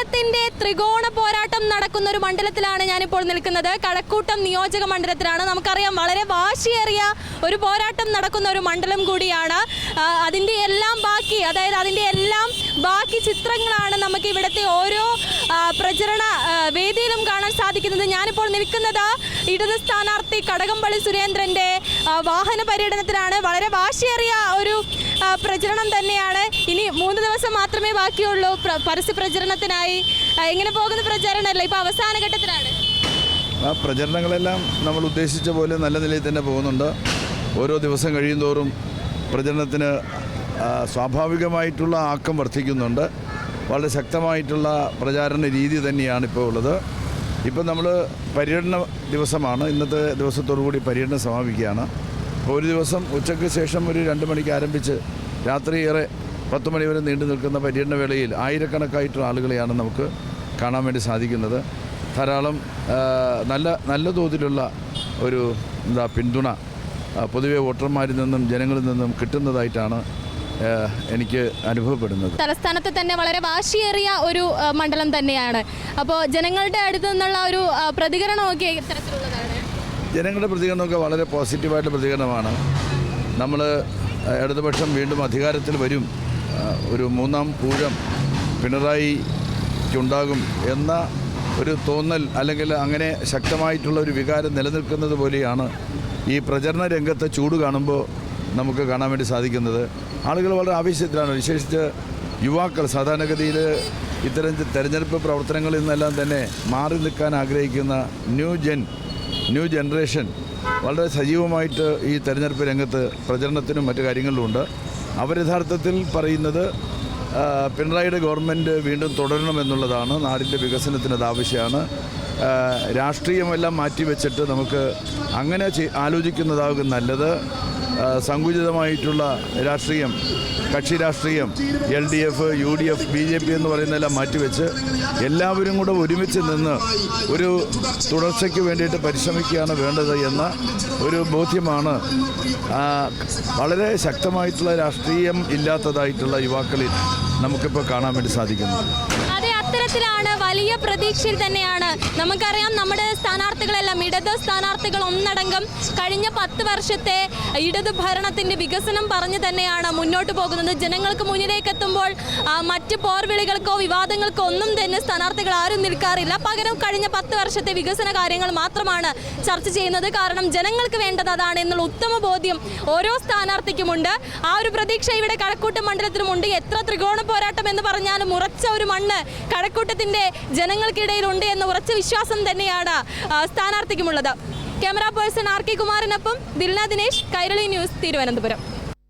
വികസനത്തിന്റെ ത്രികോണ പോരാട്ടം നടക്കുന്ന ഒരു മണ്ഡലത്തിലാണ് ഞാനിപ്പോൾ നിൽക്കുന്നത്. കഴക്കൂട്ടം നിയോജക മണ്ഡലത്തിലാണ്. നമുക്കറിയാം വളരെ വാശിയേറിയ ഒരു പോരാട്ടം നടക്കുന്ന ഒരു മണ്ഡലം കൂടിയാണ്. അതിൻ്റെ എല്ലാം ബാക്കി ചിത്രങ്ങളാണ് നമുക്ക് ഇവിടുത്തെ ഓരോ പ്രചരണ വേദിയിലും കാണാൻ സാധിക്കുന്നത്. ഞാനിപ്പോൾ നിൽക്കുന്നത് ഇടത് സ്ഥാനാർത്ഥി കടകംപള്ളി സുരേന്ദ്രൻ്റെ വാഹന പര്യടനത്തിലാണ്. വളരെ വാശിയേറിയ ഒരു പ്രചരണം തന്നെയാണ്. ഇനി 3 ദിവസം മാത്രമേ ബാക്കിയുള്ളൂ പരസ്യ പ്രചരണത്തിനായി. എങ്ങനെ പോകുന്ന പ്രചരണമല്ല, ഇപ്പോൾ അവസാന ഘട്ടത്തിലാണ്. ആ പ്രചരണങ്ങളെല്ലാം നമ്മൾ ഉദ്ദേശിച്ച പോലെ നല്ല നിലയിൽ തന്നെ പോകുന്നുണ്ട്. ഓരോ ദിവസം കഴിയുന്തോറും പ്രചരണത്തിന് സ്വാഭാവികമായിട്ടുള്ള ആക്കം വർദ്ധിക്കുന്നുണ്ട്. വളരെ ശക്തമായിട്ടുള്ള പ്രചാരണ രീതി തന്നെയാണ് ഇപ്പോൾ ഉള്ളത്. ഇപ്പം നമ്മൾ പര്യടന ദിവസമാണ്. ഇന്നത്തെ ദിവസത്തോടുകൂടി പര്യടനം സമാപിക്കുകയാണ്. ഒരു ദിവസം ഉച്ചയ്ക്ക് ശേഷം ഒരു 2 മണിക്ക് ആരംഭിച്ച് രാത്രി 10 മണി വരെ നീണ്ടു നിൽക്കുന്ന പര്യടന വേളയിൽ ആയിരക്കണക്കായിട്ടുള്ള ആളുകളെയാണ് നമുക്ക് കാണാൻ വേണ്ടി സാധിക്കുന്നത്. ധാരാളം നല്ല തോതിലുള്ള ഒരു പിന്തുണ പൊതുവെ വോട്ടർമാരിൽ നിന്നും ജനങ്ങളിൽ നിന്നും കിട്ടുന്നതായിട്ടാണ് എനിക്ക് അനുഭവപ്പെടുന്നത്. തലസ്ഥാനത്ത് തന്നെ വളരെ വാശിയേറിയ ഒരു മണ്ഡലം തന്നെയാണ്. അപ്പോൾ ജനങ്ങളുടെ അടുത്ത് നിന്നുള്ള ഒരു പ്രതികരണമൊക്കെ ഇത്തരത്തിലുള്ളതാണ്. ജനങ്ങളുടെ പ്രതികരണമൊക്കെ വളരെ പോസിറ്റീവായിട്ട് പ്രതികരണമാണ്. നമ്മൾ ഇടതുപക്ഷം വീണ്ടും അധികാരത്തിൽ വരും, ഒരു 3ാം ഊഴം പിണറായിക്കുണ്ടാകും എന്ന ഒരു തോന്നൽ, അല്ലെങ്കിൽ അങ്ങനെ ശക്തമായിട്ടുള്ള ഒരു വികാരം നിലനിൽക്കുന്നത് പോലെയാണ് ഈ പ്രചരണ രംഗത്തെ ചൂട് കാണുമ്പോൾ നമുക്ക് കാണാൻ വേണ്ടി സാധിക്കുന്നത്. ആളുകൾ വളരെ ആവേശത്തിലാണ്. വിശേഷിച്ച് യുവാക്കൾ സാധാരണഗതിയിൽ ഇത്തരം തെരഞ്ഞെടുപ്പ് പ്രവർത്തനങ്ങളിൽ നിന്നെല്ലാം തന്നെ മാറി നിൽക്കാൻ ആഗ്രഹിക്കുന്ന ന്യൂ ജനറേഷൻ വളരെ സജീവമായിട്ട് ഈ തെരഞ്ഞെടുപ്പ് രംഗത്ത് പ്രചരണത്തിനും മറ്റു കാര്യങ്ങളിലുമുണ്ട്. അവർ യഥാർത്ഥത്തിൽ പറയുന്നത് പിണറായിയുടെ ഗവൺമെൻറ് വീണ്ടും തുടരണമെന്നുള്ളതാണ്. നാടിൻ്റെ വികസനത്തിന് അത് ആവശ്യമാണ്. രാഷ്ട്രീയമെല്ലാം മാറ്റിവെച്ചിട്ട് നമുക്ക് അങ്ങനെ ആലോചിക്കുന്നതാകും നല്ലത്. സങ്കുചിതമായിട്ടുള്ള രാഷ്ട്രീയം, കക്ഷി രാഷ്ട്രീയം, LDF, UDF, BJP എന്ന് പറയുന്നതെല്ലാം മാറ്റിവെച്ച് എല്ലാവരും കൂടെ ഒരുമിച്ച് നിന്ന് ഒരു തുടർച്ചയ്ക്ക് വേണ്ടിയിട്ട് പരിശ്രമിക്കുകയാണ് വേണ്ടത് എന്ന ഒരു ബോധ്യമാണ് വളരെ ശക്തമായിട്ടുള്ള രാഷ്ട്രീയം ഇല്ലാത്തതായിട്ടുള്ള യുവാക്കളിൽ നമുക്കിപ്പോൾ കാണാൻ വേണ്ടി സാധിക്കുന്നത്. അത്തരത്തിലാണ് വലിയ പ്രതീക്ഷയിൽ തന്നെയാണ്. നമുക്കറിയാം നമ്മുടെ സ്ഥാനാർത്ഥികളെല്ലാം ഇടത് സ്ഥാനാർത്ഥികൾ ഒന്നടങ്കം കഴിഞ്ഞ 10 വർഷത്തെ ഇടത് ഭരണത്തിൻ്റെ വികസനം പറഞ്ഞു തന്നെയാണ് മുന്നോട്ട് പോകുന്നത്. ജനങ്ങൾക്ക് മുന്നിലേക്ക് എത്തുമ്പോൾ മറ്റ് പോർവിളികൾക്കോ വിവാദങ്ങൾക്കോ ഒന്നും തന്നെ സ്ഥാനാർത്ഥികൾ ആരും നിൽക്കാറില്ല. പകരം കഴിഞ്ഞ 10 വർഷത്തെ വികസന കാര്യങ്ങൾ മാത്രമാണ് ചർച്ച ചെയ്യുന്നത്. കാരണം ജനങ്ങൾക്ക് വേണ്ടത് അതാണ് എന്നുള്ള ഉത്തമ ബോധ്യം ഓരോ സ്ഥാനാർത്ഥിക്കുമുണ്ട്. ആ ഒരു പ്രതീക്ഷ ഇവിടെ കഴക്കൂട്ടം മണ്ഡലത്തിലുമുണ്ട്. എത്ര ത്രികോണ പോരാട്ടം എന്ന് പറഞ്ഞാലും ഉറച്ച ഒരു മണ്ണ് കഴക്കൂട്ടത്തിന്റെ ജനങ്ങൾക്കിടയിലുണ്ട് എന്ന ഉറച്ച വിശ്വാസം തന്നെയാണ് സ്ഥാനാർത്ഥിക്കുമുള്ളത്. ക്യാമറ പേഴ്സൺ RK കുമാറിനൊപ്പം ദിൽന ദിനേശ്, കൈരളി ന്യൂസ്, തിരുവനന്തപുരം.